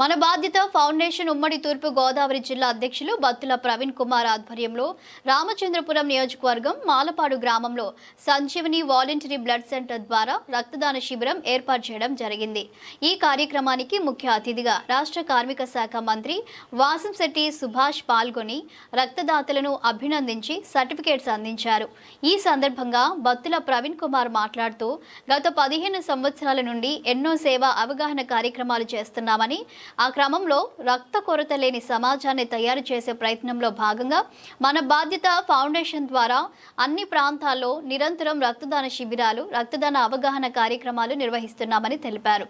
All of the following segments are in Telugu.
మన బాధ్యత ఫౌండేషన్ ఉమ్మడి తూర్పు గోదావరి జిల్లా అధ్యక్షులు బత్తుల ప్రవీణ్ కుమార్ ఆధ్వర్యంలో రామచంద్రపురం నియోజకవర్గం మాలపాడు గ్రామంలో సంజీవని వాలంటరీ బ్లడ్ సెంటర్ ద్వారా రక్తదాన శిబిరం ఏర్పాటు చేయడం జరిగింది। ఈ కార్యక్రమానికి ముఖ్య అతిథిగా రాష్ట్ర కార్మిక శాఖ మంత్రి వాసంశెట్టి సుభాష్ పాల్గొని రక్తదాతలను అభినందించి సర్టిఫికేట్స్ అందించారు। ఈ సందర్భంగా బత్తుల ప్రవీణ్ కుమార్ మాట్లాడుతూ గత 15 సంవత్సరాల నుండి ఎన్నో సేవా అవగాహన కార్యక్రమాలు చేస్తున్నామని ఆ క్రమంలో రక్త కొరత లేని సమాజాన్ని తయారు చేసే ప్రయత్నంలో భాగంగా మన బాధ్యత ఫౌండేషన్ ద్వారా అన్ని ప్రాంతాల్లో నిరంతరం రక్తదాన శిబిరాలు, రక్తదాన అవగాహన కార్యక్రమాలు నిర్వహిస్తున్నామని తెలిపారు।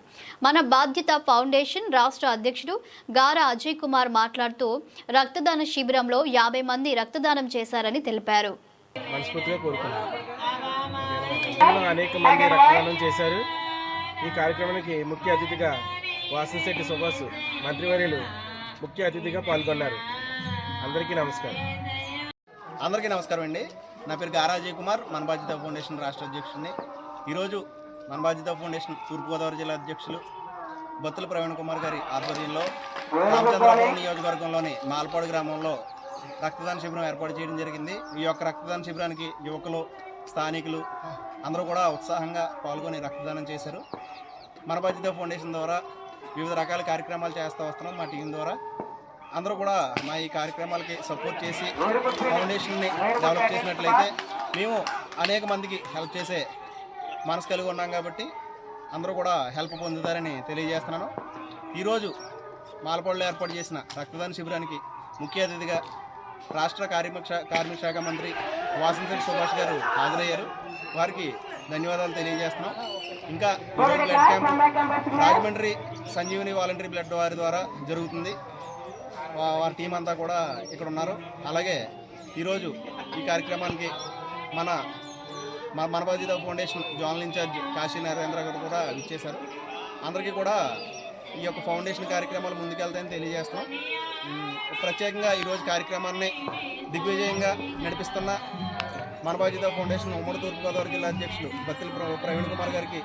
మన బాధ్యత ఫౌండేషన్ రాష్ట్ర అధ్యక్షుడు గారా అజయ్ కుమార్ మాట్లాడుతూ రక్తదాన శిబిరంలో 50 మంది రక్తదానం చేశారని తెలిపారు। మనస్ఫూర్తిగా కోరుకున్నాను। అనేక మంది రక్తదానం చేశారు। ఈ కార్యక్రమానికి ముఖ్య అతిథిగా వాసంశెట్టి సుభాష్ మంత్రివర్యులు ముఖ్య అతిథిగా పాల్గొన్నారు। అందరికీ నమస్కారం। అందరికీ నమస్కారం అండి। నా పేరు గారా అజయ్ కుమార్, మన బాధ్యత ఫౌండేషన్ రాష్ట్ర అధ్యక్షుడిని। ఈరోజు మన బాధ్యత ఫౌండేషన్ తూర్పుగోదావరి జిల్లా అధ్యక్షులు బత్తుల ప్రవీణ్ కుమార్ గారి ఆధ్వర్యంలో రామచంద్రపురం నియోజకవర్గంలోని మాలపాడు గ్రామంలో రక్తదాన శిబిరం ఏర్పాటు చేయడం జరిగింది। ఈ యొక్క రక్తదాన శిబిరానికి యువకులు, స్థానికులు అందరూ కూడా ఉత్సాహంగా పాల్గొని రక్తదానం చేశారు। మన బాధ్యత ఫౌండేషన్ ద్వారా వివిధ రకాల కార్యక్రమాలు చేస్తూ వస్తున్నాం। మా టీం ద్వారా అందరూ కూడా మా ఈ కార్యక్రమాలకి సపోర్ట్ చేసి ఫౌండేషన్ని డెవలప్ చేసినట్లయితే మేము అనేక మందికి హెల్ప్ చేసే మనసు కలిగి ఉన్నాం కాబట్టి అందరూ కూడా హెల్ప్ పొందుతారని తెలియజేస్తున్నాను। ఈరోజు మాలపాడులో ఏర్పాటు చేసిన రక్తదాన శిబిరానికి ముఖ్య అతిథిగా రాష్ట్ర కార్మిక శాఖ మంత్రి వాసంశెట్టి సుభాష్ గారు హాజరయ్యారు। వారికి ధన్యవాదాలు తెలియజేస్తున్నాం। ఇంకా ఈరోజు blood camp Rajahmundry Sanjeevani voluntary blood వారి ద్వారా జరుగుతుంది। వారి టీం అంతా కూడా ఇక్కడ ఉన్నారు। అలాగే ఈరోజు ఈ కార్యక్రమానికి మన Badhyatha foundation zonal incharge Kashi Narendra garu కూడా ఇచ్చేశారు। అందరికీ కూడా ఈ యొక్క ఫౌండేషన్ కార్యక్రమాలు ముందుకెళ్తాయని తెలియజేస్తున్నాం। ప్రత్యేకంగా ఈరోజు కార్యక్రమాన్ని దిగ్విజయంగా నడిపిస్తున్న మన బాధ్యత ఫౌండేషన్ ఉమ్మడి తూర్పుగోదావరి జిల్లా అధ్యక్షులు బత్తుల ప్రవీణ్ కుమార్ గారికి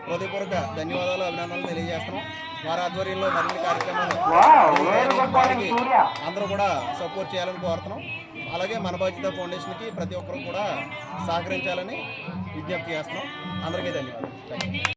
హృదయపూర్వక ధన్యవాదాలు, అభినందనలు తెలియజేస్తున్నాం। వారి ఆధ్వర్యంలో మరిన్ని కార్యక్రమాలు వారికి అందరూ కూడా సపోర్ట్ చేయాలని కోరుతున్నాం। అలాగే మన బాధ్యత ఫౌండేషన్కి ప్రతి ఒక్కరూ కూడా సహకరించాలని విజ్ఞప్తి చేస్తున్నాం। అందరికీ ధన్యవాదాలు।